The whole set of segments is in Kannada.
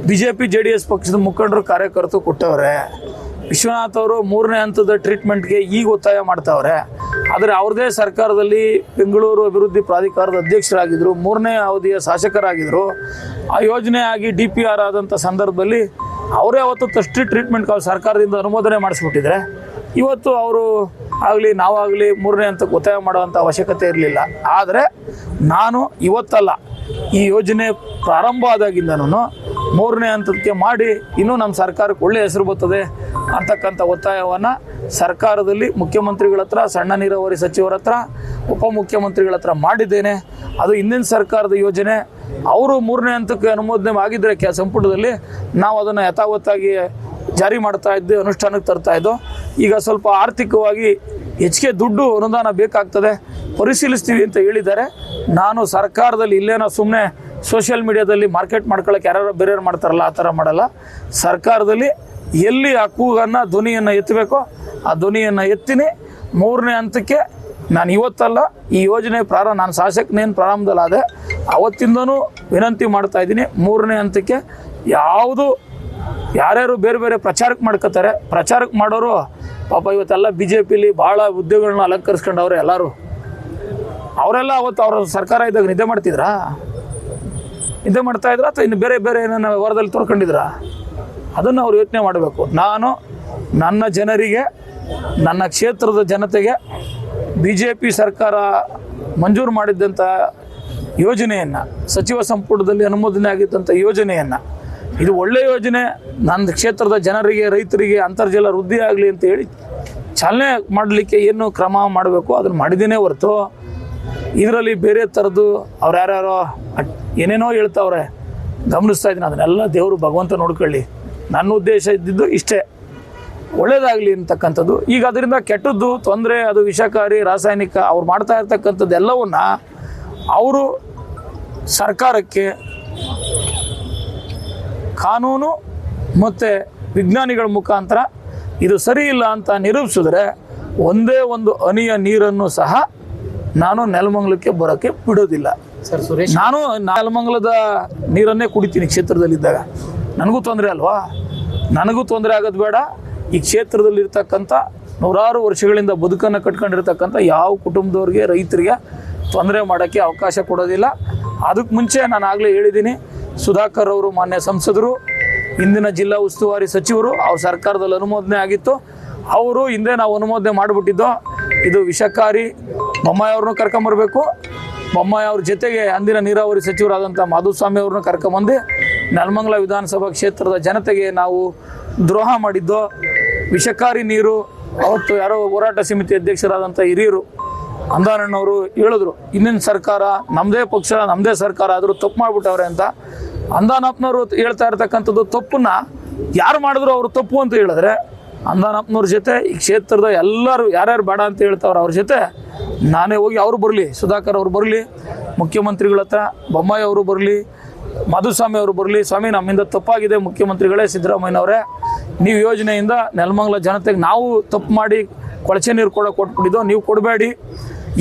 BJP JDS ಪಕ್ಷದ ಮುಖಂಡರು ಕಾರ್ಯಕರ್ತರು ಕೊಟ್ಟವ್ರೆ. ವಿಶ್ವನಾಥ್ ಅವರು 3ನೇ ಹಂತದ ಟ್ರೀಟ್ಮೆಂಟ್ಗೆ ಈಗ ಒತ್ತಾಯ ಮಾಡ್ತಾವ್ರೆ. ಆದರೆ ಅವ್ರದೇ ಸರ್ಕಾರದಲ್ಲಿ ಬೆಂಗಳೂರು ಅಭಿವೃದ್ಧಿ ಪ್ರಾಧಿಕಾರದ ಅಧ್ಯಕ್ಷರಾಗಿದ್ದರು, 3ನೇ ಅವಧಿಯ ಶಾಸಕರಾಗಿದ್ದರು. ಆ ಯೋಜನೆ ಆಗಿ DPR ಆದಂಥ ಸಂದರ್ಭದಲ್ಲಿ ಅವರೇ ಅವತ್ತು ಫಸ್ಟ್ ಟ್ರೀಟ್ಮೆಂಟ್ಗೆ ಅವ್ರು ಸರ್ಕಾರದಿಂದ ಅನುಮೋದನೆ ಮಾಡಿಸ್ಬಿಟ್ಟಿದ್ರೆ ಇವತ್ತು ಅವರು ಆಗಲಿ ನಾವಾಗಲಿ 3ನೇ ಹಂತಕ್ಕೆ ಒತ್ತಾಯ ಮಾಡುವಂಥ ಅವಶ್ಯಕತೆ ಇರಲಿಲ್ಲ. ಆದರೆ ನಾನು ಇವತ್ತಲ್ಲ, ಈ ಯೋಜನೆ ಪ್ರಾರಂಭ ಆದಾಗಿಂದನೂ 3ನೇ ಹಂತಕ್ಕೆ ಮಾಡಿ ಇನ್ನೂ ನಮ್ಮ ಸರ್ಕಾರಕ್ಕೆ ಒಳ್ಳೆಯ ಹೆಸರು ಬರ್ತದೆ ಅಂತಕ್ಕಂಥ ಒತ್ತಾಯವನ್ನು ಸರ್ಕಾರದಲ್ಲಿ ಮುಖ್ಯಮಂತ್ರಿಗಳ ಹತ್ರ, ಸಣ್ಣ ನೀರಾವರಿ ಸಚಿವರ ಹತ್ರ, ಉಪಮುಖ್ಯಮಂತ್ರಿಗಳ ಹತ್ರ ಮಾಡಿದ್ದೇನೆ. ಅದು ಹಿಂದಿನ ಸರ್ಕಾರದ ಯೋಜನೆ. ಅವರು 3ನೇ ಹಂತಕ್ಕೆ ಅನುಮೋದನೆ ಆಗಿದ್ದರೆ ಸಂಪುಟದಲ್ಲಿ ನಾವು ಅದನ್ನು ಯಥಾವತ್ತಾಗಿ ಜಾರಿ ಮಾಡ್ತಾ ಇದ್ದು, ಅನುಷ್ಠಾನಕ್ಕೆ ತರ್ತಾ ಇದ್ದೋ. ಈಗ ಸ್ವಲ್ಪ ಆರ್ಥಿಕವಾಗಿ ಹೆಚ್ಚಿಗೆ ದುಡ್ಡು ಅನುದಾನ ಬೇಕಾಗ್ತದೆ, ಪರಿಶೀಲಿಸ್ತೀವಿ ಅಂತ ಹೇಳಿದ್ದಾರೆ. ನಾನು ಸರ್ಕಾರದಲ್ಲಿ ಇಲ್ಲೇನೋ ಸುಮ್ಮನೆ ಸೋಷಿಯಲ್ ಮೀಡಿಯಾದಲ್ಲಿ ಮಾರ್ಕೆಟ್ ಮಾಡ್ಕೊಳ್ಳೋಕೆ ಯಾರು ಬೇರೆಯವ್ರು ಮಾಡ್ತಾರಲ್ಲ, ಆ ಥರ ಮಾಡಲ್ಲ. ಸರ್ಕಾರದಲ್ಲಿ ಎಲ್ಲಿ ಆ ಕೂಗನ್ನು, ಧ್ವನಿಯನ್ನು ಎತ್ತಬೇಕೋ ಆ ಧ್ವನಿಯನ್ನು ಎತ್ತೀನಿ. 3ನೇ ಹಂತಕ್ಕೆ ನಾನು ಇವತ್ತಲ್ಲ, ಈ ಯೋಜನೆ ನಾನು ಶಾಸಕನೇನು ಪ್ರಾರಂಭದಲ್ಲಾದೆ ಅವತ್ತಿಂದನೂ ವಿನಂತಿ ಮಾಡ್ತಾಯಿದ್ದೀನಿ. 3ನೇ ಹಂತಕ್ಕೆ ಯಾರ್ಯಾರು ಬೇರೆ ಬೇರೆ ಪ್ರಚಾರಕ್ಕೆ ಮಾಡ್ಕೋತಾರೆ, ಪ್ರಚಾರಕ್ಕೆ ಮಾಡೋರು ಪಾಪ ಇವತ್ತೆಲ್ಲ BJPಲಿ ಭಾಳ ಹುದ್ದೆಗಳನ್ನ ಅಲಂಕರಿಸ್ಕೊಂಡವ್ರೆ ಎಲ್ಲರೂ. ಅವರೆಲ್ಲ ಅವತ್ತು ಅವ್ರ ಸರ್ಕಾರ ಇದ್ದಾಗ ನಿದ್ದೆ ಮಾಡ್ತಾಯಿದ್ರಾ ಅಥವಾ ಇನ್ನು ಬೇರೆ ಬೇರೆ ಏನನ್ನ ವ್ಯವಹಾರದಲ್ಲಿ ತೊಡ್ಕೊಂಡಿದ್ರಾ? ಅದನ್ನು ಅವ್ರು ಯೋಚನೆ ಮಾಡಬೇಕು. ನಾನು ನನ್ನ ಜನರಿಗೆ, ನನ್ನ ಕ್ಷೇತ್ರದ ಜನತೆಗೆ BJP ಸರ್ಕಾರ ಮಂಜೂರು ಮಾಡಿದ್ದಂಥ ಯೋಜನೆಯನ್ನು, ಸಚಿವ ಸಂಪುಟದಲ್ಲಿ ಅನುಮೋದನೆ ಆಗಿದ್ದಂಥ ಯೋಜನೆಯನ್ನು, ಇದು ಒಳ್ಳೆಯ ಯೋಜನೆ, ನನ್ನ ಕ್ಷೇತ್ರದ ಜನರಿಗೆ, ರೈತರಿಗೆ ಅಂತರ್ಜಲ ವೃದ್ಧಿ ಆಗಲಿ ಅಂತ ಹೇಳಿ ಚಾಲನೆ ಮಾಡಲಿಕ್ಕೆ ಏನು ಕ್ರಮ ಮಾಡಬೇಕು ಅದನ್ನು ಮಾಡಿದ್ದೇನೆ ಹೊರತು ಇದರಲ್ಲಿ ಬೇರೆ ಥರದ್ದು ಅವ್ರು ಯಾರ್ಯಾರೋ ಏನೇನೋ ಹೇಳ್ತಾವ್ರೆ, ಗಮನಿಸ್ತಾ ಇದ್ದೀನಿ. ಅದನ್ನೆಲ್ಲ ದೇವರು ಭಗವಂತ ನೋಡ್ಕೊಳ್ಳಿ. ನನ್ನ ಉದ್ದೇಶ ಇದ್ದಿದ್ದು ಇಷ್ಟೇ, ಒಳ್ಳೆಯದಾಗಲಿ ಅಂತಕ್ಕಂಥದ್ದು. ಈಗ ಅದರಿಂದ ಕೆಟ್ಟದ್ದು, ತೊಂದರೆ, ಅದು ವಿಷಕಾರಿ, ರಾಸಾಯನಿಕ ಅವ್ರು ಮಾಡ್ತಾ ಇರ್ತಕ್ಕಂಥದ್ದು ಎಲ್ಲವನ್ನ ಅವರು ಸರ್ಕಾರಕ್ಕೆ ಕಾನೂನು ಮತ್ತು ವಿಜ್ಞಾನಿಗಳ ಮುಖಾಂತರ ಇದು ಸರಿ ಇಲ್ಲ ಅಂತ ನಿರೂಪಿಸಿದ್ರೆ ಒಂದೇ ಒಂದು ಹನಿಯ ನೀರನ್ನು ಸಹ ನಾನು ನೆಲಮಂಗಲಕ್ಕೆ ಬರೋಕ್ಕೆ ಬಿಡೋದಿಲ್ಲ. ಸರ್ ಸುರೇಶ್, ನಾನು ನೆಲಮಂಗಲದ ನೀರನ್ನೇ ಕುಡಿತೀನಿ ಕ್ಷೇತ್ರದಲ್ಲಿದ್ದಾಗ. ನನಗೂ ತೊಂದರೆ ಅಲ್ವಾ? ನನಗೂ ತೊಂದರೆ ಆಗೋದು ಬೇಡ. ಈ ಕ್ಷೇತ್ರದಲ್ಲಿರ್ತಕ್ಕಂಥ ನೂರಾರು ವರ್ಷಗಳಿಂದ ಬದುಕನ್ನು ಕಟ್ಕೊಂಡಿರ್ತಕ್ಕಂಥ ಯಾವ ಕುಟುಂಬದವ್ರಿಗೆ, ರೈತರಿಗೆ ತೊಂದರೆ ಮಾಡೋಕ್ಕೆ ಅವಕಾಶ ಕೊಡೋದಿಲ್ಲ. ಅದಕ್ಕೆ ಮುಂಚೆ ನಾನು ಆಗಲೇ ಹೇಳಿದ್ದೀನಿ, ಸುಧಾಕರ್ ಅವರು ಮಾನ್ಯ ಸಂಸದರು, ಇಂದಿನ ಜಿಲ್ಲಾ ಉಸ್ತುವಾರಿ ಸಚಿವರು, ಅವ್ರ ಸರ್ಕಾರದಲ್ಲಿ ಅನುಮೋದನೆ ಆಗಿತ್ತು. ಅವರು ಹಿಂದೆ ನಾವು ಅನುಮೋದನೆ ಮಾಡಿಬಿಟ್ಟಿದ್ದೋ, ಇದು ವಿಷಕಾರಿ. ಬೊಮ್ಮಾಯಿ ಅವ್ರನ್ನೂ ಕರ್ಕೊಂಬರ್ಬೇಕು. ಬೊಮ್ಮಾಯಿ ಅವ್ರ ಜೊತೆಗೆ ಅಂದಿನ ನೀರಾವರಿ ಸಚಿವರಾದಂಥ ಮಾಧುಸ್ವಾಮಿ ಅವ್ರನ್ನ ಕರ್ಕೊಂಬಂದು ನೆಲಮಂಗಲ ವಿಧಾನಸಭಾ ಕ್ಷೇತ್ರದ ಜನತೆಗೆ ನಾವು ದ್ರೋಹ ಮಾಡಿದ್ದೋ. ವಿಷಕಾರಿ ನೀರು ಅವತ್ತು ಯಾರೋ ಹೋರಾಟ ಸಮಿತಿ ಅಧ್ಯಕ್ಷರಾದಂಥ ಹಿರಿಯರು ಅಂದಾನಣ್ಣವರು ಹೇಳಿದ್ರು, ಇನ್ನಿನ ಸರ್ಕಾರ ನಮ್ಮದೇ ಪಕ್ಷ, ನಮ್ಮದೇ ಸರ್ಕಾರ ಆದರೂ ತಪ್ಪು ಮಾಡಿಬಿಟ್ಟವ್ರೆ ಅಂತ. ಅಂದಾನಪ್ಪನವರು ಹೇಳ್ತಾ ಇರ್ತಕ್ಕಂಥದ್ದು ತಪ್ಪನ್ನ ಯಾರು ಮಾಡಿದ್ರು ಅವರು ತಪ್ಪು ಅಂತ ಹೇಳಿದ್ರೆ, ಅಂದಾನಪ್ಪನವ್ರ ಜೊತೆ ಈ ಕ್ಷೇತ್ರದ ಎಲ್ಲರೂ ಯಾರ್ಯಾರು ಬೇಡ ಅಂತ ಹೇಳ್ತಾವ್ರೆ ಅವ್ರ ಜೊತೆ ನಾನೇ ಹೋಗಿ ಅವರು ಬರಲಿ, ಸುಧಾಕರ್ ಅವರು ಬರಲಿ, ಮುಖ್ಯಮಂತ್ರಿಗಳ ಹತ್ರ ಬೊಮ್ಮಾಯಿ ಅವರು ಬರಲಿ, ಮಾಧುಸ್ವಾಮಿ ಅವರು ಬರಲಿ. ಸ್ವಾಮಿ, ನಮ್ಮಿಂದ ತಪ್ಪಾಗಿದೆ, ಮುಖ್ಯಮಂತ್ರಿಗಳೇ, ಸಿದ್ದರಾಮಯ್ಯನವರೇ, ನೀವು ಯೋಜನೆಯಿಂದ ನೆಲಮಂಗಲ ಜನತೆಗೆ ನಾವು ತಪ್ಪು ಮಾಡಿ ಕೊಳಚೆ ನೀರು ಕೊಟ್ಬಿಟ್ಟಿದ್ದೋ, ನೀವು ಕೊಡಬೇಡಿ,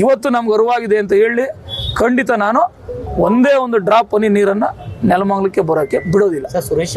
ಇವತ್ತು ನಮ್ಗೆ ಅರಿವಾಗಿದೆ ಅಂತ ಹೇಳಿ ಖಂಡಿತ ನಾನು ಒಂದೇ ಒಂದು ಡ್ರಾಪ್ ಹನಿ ನೀರನ್ನು ನೆಲಮಂಗಲಕ್ಕೆ ಬರೋಕ್ಕೆ ಬಿಡೋದಿಲ್ಲ. ಸರ್ ಸುರೇಶ್